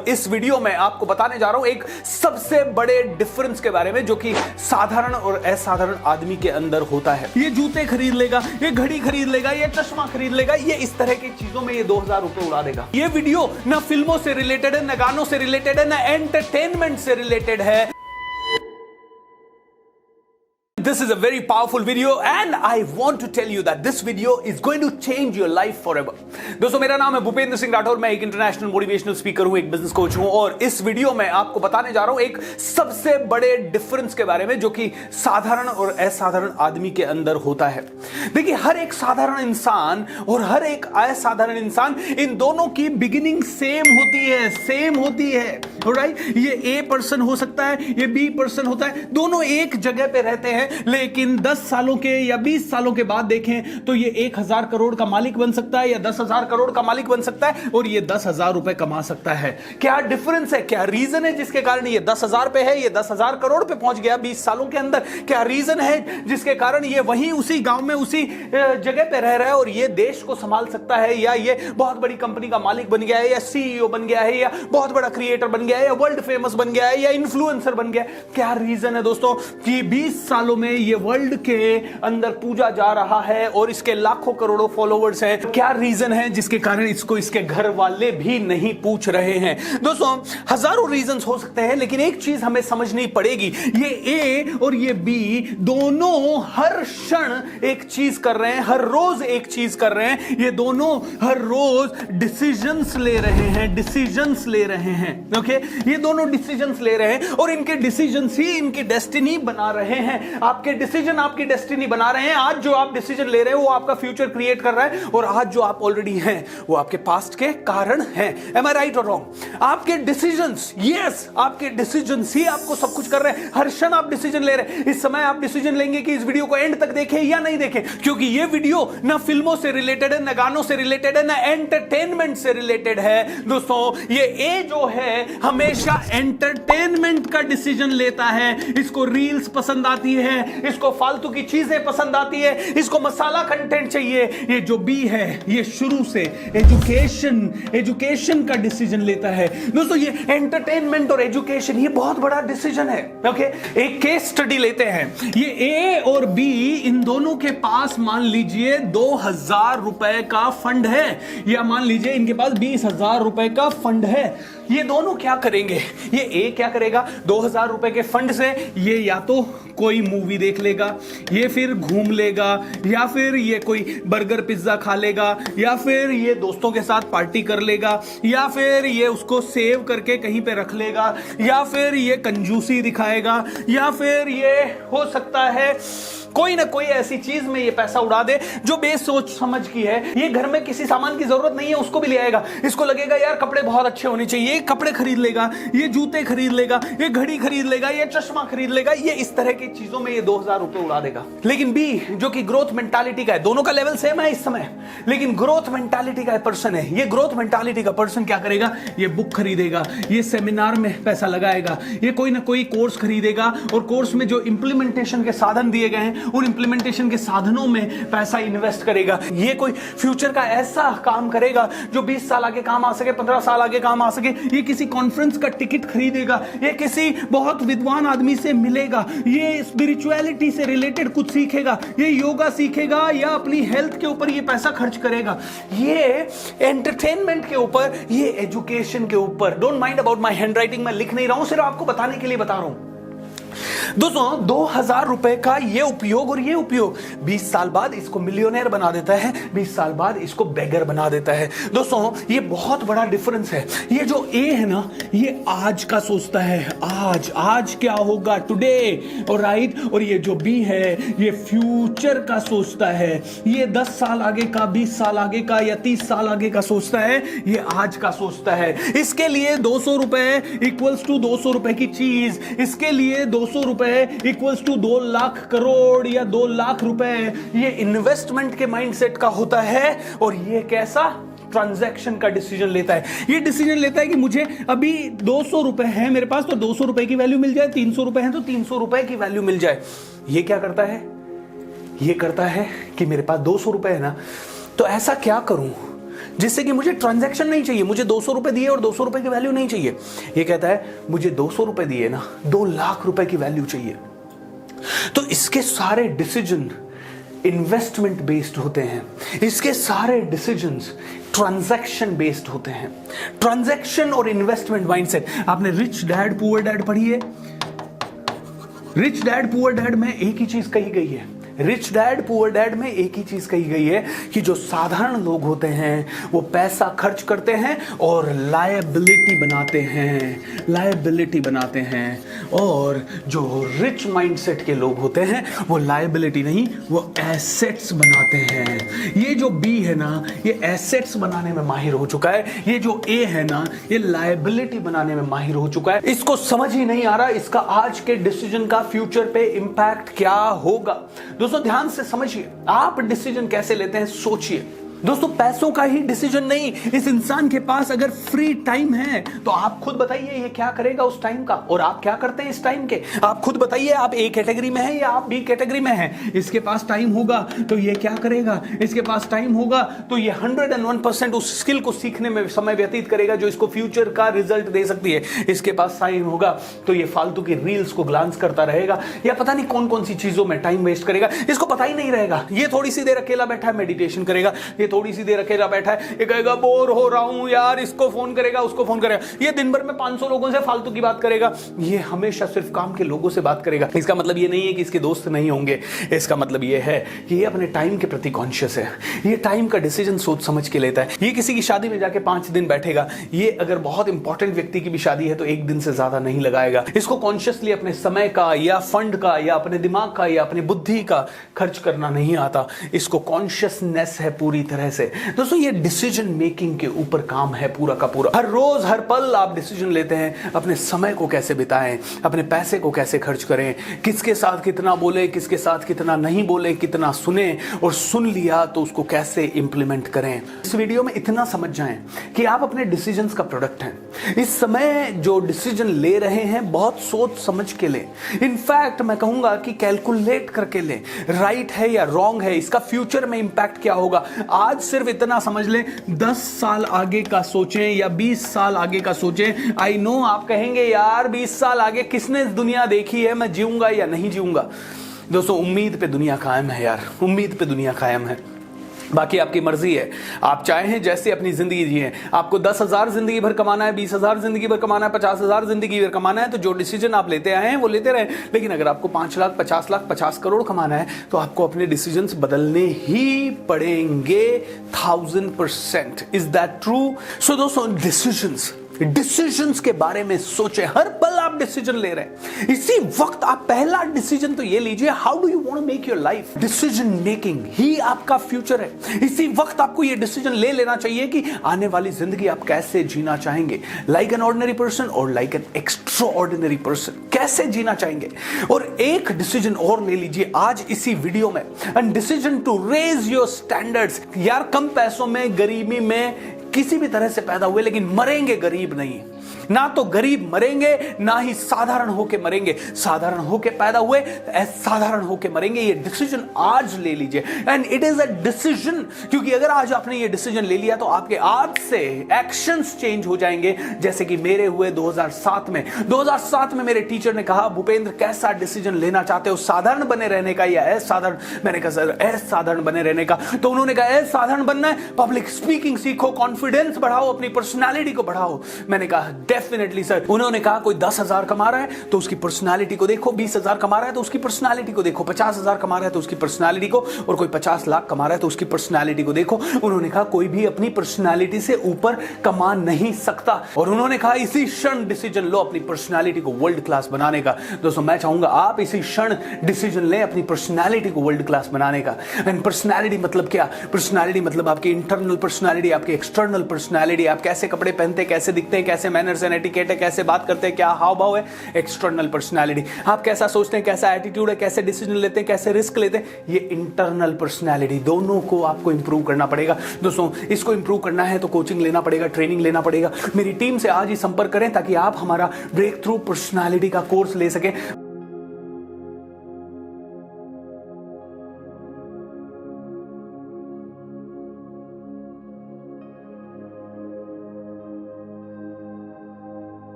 इस वीडियो में आपको बताने जा रहा हूं एक सबसे बड़े डिफरेंस के बारे में जो कि साधारण और असाधारण आदमी के अंदर होता है। ये जूते खरीद लेगा, ये घड़ी खरीद लेगा, ये चश्मा खरीद लेगा, ये इस तरह की चीजों में ये 2000 रुपए उड़ा देगा। ये वीडियो ना फिल्मों से रिलेटेड है, ना गानों से रिलेटेड है, ना एंटरटेनमेंट से रिलेटेड है। This is a very powerful video and I want to tell you that this video is going to change your life forever. दोस्तों, मेरा नाम है भूपेंद्र सिंह राठौर। मैं एक इंटरनेशनल मोटिवेशनल स्पीकर हूं, एक बिजनेस कोच हूं और इस वीडियो में आपको बताने जा रहा हूं एक सबसे बड़े डिफरेंस के बारे में जो कि साधारण और असाधारण आदमी के अंदर होता है। देखिए, हर एक साधारण इंसान और हर एक असाधारण इंसान, इन दोनों की बिगिनिंग सेम होती है। ऑलराइट, ये ए पर्सन हो सकता है, ये बी पर्सन होता है, दोनों एक जगह पे रहते हैं, लेकिन 10 सालों के या 20 सालों के बाद देखें तो ये 1000 करोड़ का मालिक बन सकता है या 10,000 करोड़ का मालिक बन सकता है और ये 10,000 रुपए कमा सकता है। क्या डिफरेंस है, क्या रीजन है जिसके कारण ये 10,000 पे है, ये 10,000 करोड़ पे पहुंच गया 20 सालों के अंदर? क्या रीजन है जिसके कारण ये वहीं उसी गांव में उसी जगह पे रह रहा है और ये देश को संभाल सकता है, या ये बहुत बड़ी कंपनी का मालिक बन गया है, या सीईओ बन गया है, या बहुत बड़ा क्रिएटर बन गया है, या वर्ल्ड फेमस बन गया है, या इन्फ्लुएंसर बन गया है? क्या रीजन है दोस्तों कि 20 सालों में ये वर्ल्ड के अंदर पूजा जा रहा है और इसके लाखों करोड़ों फॉलोवर्स हैं? क्या रीजन है जिसके कारण इसको इसके घर वाले भी नहीं पूछ रहे हैं? दोस्तों, हजारों रीजंस हो सकते हैं, लेकिन एक चीज हमें समझनी पड़ेगी, ये ए और ये बी दोनों हर क्षण एक चीज कर रहे हैं, हर रोज एक चीज कर रहे हैं। ये दोनों हर रोज डिसीजंस ले रहे हैं। ओके, ये दोनों डिसीजंस ले रहे हैं और इनके डिसीजंस ही इनकी डेस्टिनी बना रहे हैं। आपके डिसीजन आपकी डेस्टिनी बना रहे हैं। आज जो आप डिसीजन ले रहे हैं वो आपका फ्यूचर क्रिएट कर रहा है और आज जो आप ऑलरेडी हैं वो आपके पास्ट के कारण हैं। एम आई राइट और रॉन्ग? आपके डिसीजंस, यस, आपके डिसीजंस ही आपको सब कुछ कर रहे हैं। हर क्षण आप डिसीजन ले रहे हैं। इस समय आप डिसीजन लेंगे कि इस वीडियो को एंड तक देखें या नहीं देखें, क्योंकि ये वीडियो ना फिल्मों से रिलेटेड है, ना गानों से रिलेटेड है, ना एंटरटेनमेंट से रिलेटेड है। दोस्तों, ये ए जो है हमेशा एंटरटेनमेंट का डिसीजन लेता है। इसको रील्स पसंद आती है, इसको फालतू की चीजें पसंद आती है, इसको मसाला कंटेंट चाहिए। ये जो बी है ये शुरू से एजुकेशन का डिसीजन लेता है। दोस्तों, ये एंटरटेनमेंट और एजुकेशन ये बहुत बड़ा डिसीजन है। ओके, एक केस स्टडी लेते हैं। ये ए और बी, इन दोनों के पास मान लीजिए 2000 रुपए का फंड है, या मान लीजिए इनके पास 20,000 रुपए का फंड है। ये दोनों क्या करेंगे? ये ए क्या करेगा? 2000 रुपए के फंड से ये या तो कोई मूवी देख लेगा, ये फिर घूम लेगा, या फिर ये कोई बर्गर पिज्जा खा लेगा, या फिर ये दोस्तों के साथ पार्टी कर लेगा, या फिर ये उसको सेव करके कहीं पे रख लेगा, या फिर ये कंजूसी दिखाएगा, या फिर ये हो सकता है कोई ना कोई ऐसी चीज में ये पैसा उड़ा दे जो बेसोच समझ की है। ये घर में किसी सामान की जरूरत नहीं है उसको भी ले आएगा। इसको लगेगा यार कपड़े बहुत अच्छे होने चाहिए, कपड़े खरीद लेगा, ये जूते खरीद लेगा, ये घड़ी खरीद लेगा, ये चश्मा खरीद लेगा, ये इस तरह की चीजों में ये 2000 रुपए उड़ा देगा। लेकिन बी जो कि ग्रोथ मेंटालिटी का है, दोनों का लेवल सेम है इस समय, लेकिन ग्रोथ मेंटालिटी का पर्सन है, ये ग्रोथ मेंटालिटी का पर्सन क्या करेगा? ये बुक खरीदेगा, ये सेमिनार में पैसा लगाएगा, ये कोई ना कोई कोर्स खरीदेगा और कोर्स में जो इंप्लीमेंटेशन के साधन दिए गए हैं उन इंप्लीमेंटेशन के साधनों में पैसा इन्वेस्ट करेगा। ये कोई फ्यूचर का ऐसा काम करेगा जो 20 साल आगे काम आ सके, 15 साल आगे काम आ सके। ये किसी कॉन्फ्रेंस का टिकट खरीदेगा, ये किसी बहुत विद्वान आदमी से मिलेगा, ये स्पिरिचुअलिटी से रिलेटेड कुछ सीखेगा, ये योगा सीखेगा, या अपनी हेल्थ के ऊपर ये पैसा खर्च करेगा, ये एंटरटेनमेंट के ऊपर, ये एजुकेशन के ऊपर। Don't mind about my hand writing, मैं लिख नहीं रहा हूं, सिर्फ आपको बताने के लिए बता रहा हूं। दोस्तों, 2000 रुपए का ये उपयोग और ये उपयोग 20 साल बाद इसको मिलियनेयर बना देता है, 20 साल बाद इसको बेगर बना देता है। दोस्तों, ये बहुत बड़ा डिफरेंस है। ये जो ए है ना, ये आज का सोचता है, आज क्या होगा, टुडे, ऑलराइट। और ये जो बी है ये फ्यूचर का सोचता है, ये 10 साल आगे का, 20 साल आगे का, या 30 साल आगे का सोचता है, ये आज का सोचता है। इसके लिए 200 रुपए इक्वल्स टू 200 रुपए की चीज, इसके लिए 200 रुपए इक्वल्स टू 2 लाख करोड़ या 2 लाख रुपए। ये इन्वेस्टमेंट के माइंडसेट का होता है और ये कैसा ट्रांजैक्शन का डिसीजन लेता है। ये डिसीजन लेता है कि मुझे अभी 200 रुपए है मेरे पास तो 200 रुपए की वैल्यू मिल जाए, 300 रुपए है तो 300 रुपए की वैल्यू मिल जाए। ये क्या करता है? ये करता है कि मेरे पास 200 रुपए है ना, तो ऐसा क्या करूं जिससे कि मुझे ट्रांजैक्शन नहीं चाहिए, मुझे 200 रुपए दिए और 200 रुपए की वैल्यू नहीं चाहिए। ये कहता है मुझे 200 रुपए दिए ना, 2 लाख रुपए की वैल्यू चाहिए। तो इसके सारे डिसीजन इन्वेस्टमेंट बेस्ड होते हैं, इसके सारे डिसीजंस ट्रांजैक्शन बेस्ड होते हैं। ट्रांजैक्शन और इन्वेस्टमेंट माइंडसेट। आपने रिच डैड पुअर डैड पढ़ी है? रिच डैड पुअर डैड में एक ही चीज कही गई है, रिच डैड पुअर डैड में एक ही चीज कही गई है कि जो साधारण लोग होते हैं वो पैसा खर्च करते हैं और लायबिलिटी बनाते हैं, लायबिलिटी बनाते हैं। और जो रिच माइंडसेट के लोग होते हैं वो लायबिलिटी नहीं, वो एसेट्स बनाते हैं। ये जो बी है ना, ये एसेट्स बनाने में माहिर हो चुका है। ये जो ए है ना, ये लायबिलिटी बनाने में माहिर हो चुका है। इसको समझ ही नहीं आ रहा इसका आज के डिसीजन का फ्यूचर पे इंपैक्ट क्या होगा। दोस्तों ध्यान से समझिए, आप डिसीजन कैसे लेते हैं सोचिए। दोस्तों पैसों का ही डिसीजन नहीं, इस इंसान के पास अगर फ्री टाइम है तो आप खुद बताइए ये क्या करेगा उस टाइम का, और आप क्या करते हैं इस टाइम के। आप खुद बताइए, आप ए कैटेगरी में हैं या आप बी कैटेगरी में हैं। इसके पास टाइम होगा तो ये क्या करेगा, इसके पास टाइम होगा तो ये 101% उस स्किल को सीखने में समय व्यतीत करेगा जो इसको फ्यूचर का रिजल्ट दे सकती है। इसके पास टाइम होगा तो ये फालतू की रील्स को ग्लांस करता रहेगा या पता नहीं कौन कौन सी चीजों में टाइम वेस्ट करेगा, इसको पता ही नहीं रहेगा। ये थोड़ी सी देर अकेला बैठा है मेडिटेशन करेगा, ये थोड़ी सी देर अकेला बैठा है, ये कहेगा बोर हो रहा हूं यार, इसको फोन करेगा उसको फोन करेगा। ये दिन भर में 500 लोगों से फालतू की बात करेगा, ये हमेशा सिर्फ काम के लोगों से बात करेगा। इसका मतलब ये नहीं है कि इसके दोस्त नहीं होंगे, इसका मतलब ये है कि ये अपने टाइम के प्रति कॉन्शियस है, ये टाइम का डिसीजन सोच समझ के लेता है। ये किसी की शादी में जाके 5 दिन बैठेगा, ये अगर बहुत इंपॉर्टेंट व्यक्ति की भी शादी है तो 1 दिन से ज्यादा नहीं लगाएगा। इसको कॉन्शियसली अपने समय का या फंड का या अपने दिमाग का या अपनी बुद्धि का खर्च करना नहीं आता। इसको कॉन्शियसनेस है पूरी तरह से। दोस्तों ये डिसीजन मेकिंग के ऊपर काम है पूरा का पूरा। हर रोज हर पल आप डिसीजन लेते हैं, अपने समय को कैसे बिताएं, अपने पैसे को कैसे खर्च करें, किसके साथ कितना बोले, किसके साथ कितना नहीं बोले, कितना सुने, और सुन लिया तो उसको कैसे इंप्लीमेंट करें। इस वीडियो में इतना समझ जाएं कि आप अपने डिसीजंस का प्रोडक्ट हैं। इस समय जो डिसीजन ले रहे हैं बहुत सोच समझ के लें। इनफैक्ट मैं कहूंगा कि कैलकुलेट करके लें, राइट है या रॉन्ग है, इसका फ्यूचर में इंपैक्ट क्या होगा। आज सिर्फ इतना समझ लें, 10 साल आगे का सोचें या 20 साल आगे का सोचें। आई नो आप कहेंगे यार 20 साल आगे किसने दुनिया देखी है, मैं जीऊंगा या नहीं जीऊंगा। दोस्तों उम्मीद पे दुनिया कायम है यार, उम्मीद पे दुनिया कायम है। बाकी आपकी मर्जी है, आप चाहें जैसे अपनी जिंदगी जिए। आपको 10,000 जिंदगी भर कमाना है, 20,000 जिंदगी भर कमाना है, 50,000 जिंदगी भर कमाना है, तो जो डिसीजन आप लेते आए हैं वो लेते रहे। लेकिन अगर आपको 5 लाख 50 लाख 50 करोड़ कमाना है तो आपको अपने डिसीजंस बदलने ही पड़ेंगे 1000%। Is that true? सो दोस्तों डिसीजंस के बारे में सोचें। हर पल आप डिसीजन ले रहे हैं। इसी वक्त आप पहला डिसीजन तो ये लीजिए, how do you want to make your life. Decision making ही आपका फ्यूचर है। इसी वक्त आपको ये डिसीजन ले लेना चाहिए कि आने वाली जिंदगी आप कैसे जीना चाहेंगे, लाइक एन ऑर्डिनरी पर्सन और like an extra ordinary person, कैसे जीना चाहेंगे। और एक डिसीजन और ले लीजिए आज इसी वीडियो में, and decision to raise your standards. यार कम पैसों में, गरीबी में, किसी भी तरह से पैदा हुए लेकिन मरेंगे गरीब नहीं। ना तो गरीब मरेंगे ना ही साधारण होके मरेंगे। साधारण होके पैदा हुए, असाधारण होके मरेंगे। ये डिसीजन आज ले लीजिए, and it is a decision. क्योंकि अगर आज आपने ये डिसीजन ले लिया तो आपके आज से एक्शंस चेंज हो जाएंगे, जैसे कि मेरे हुए 2007 में। 2007 में मेरे टीचर ने कहा, भूपेंद्र कैसा डिसीजन लेना चाहते हो, साधारण बने रहने का या असाधारण? मैंने कहा सर असाधारण बने रहने का। तो उन्होंने कहा असाधारण बनना है, पब्लिक स्पीकिंग सीखो, कॉन्फिडेंस बढ़ाओ, अपनी पर्सनालिटी को बढ़ाओ। मैंने कहा डेफिनेटली सर। उन्होंने कहा कोई 10,000 कमा रहा है तो उसकी पर्सनालिटी को देखो, 20,000 कमा रहा है तो उसकी पर्सनालिटी को देखो, 50,000 कमा रहा है तो उसकी पर्सनालिटी को, और कोई 50 लाख कमा रहा है तो उसकी पर्सनालिटी को देखो। उन्होंने कहा कोई भी अपनी पर्सनालिटी से ऊपर कमा नहीं सकता। और उन्होंने कहा इसी क्षण डिसीजन लो अपनी पर्सनालिटी को वर्ल्ड क्लास बनाने का। दोस्तों मैं चाहूंगा आप इसी क्षण डिसीजन लें अपनी पर्सनालिटी को वर्ल्ड क्लास बनाने का। एंड पर्सनालिटी मतलब क्या? पर्सनालिटी मतलब आपकी इंटरनल पर्सनालिटी, आपकी एक्सटर्नल पर्सनालिटी, आप कैसे कपड़े पहनते हैं, कैसे दिखते हैं, कैसे मैनर्स एंड एटिकेट है, कैसे बात करते हैं, क्या हाव भाव है, एक्सटर्नल पर्सनालिटी। आप कैसा सोचते हैं, कैसा एटीट्यूड है, कैसे डिसीजन लेते हैं, कैसे रिस्क लेते हैं, ये इंटरनल पर्सनालिटी। दोनों को आपको इंप्रूव करना पड़ेगा। दोस्तों इसको इंप्रूव करना है तो कोचिंग लेना पड़ेगा, ट्रेनिंग लेना पड़ेगा। मेरी टीम से आज ही संपर्क करें ताकि आप हमारा ब्रेक थ्रू पर्सनालिटी का कोर्स ले सकें।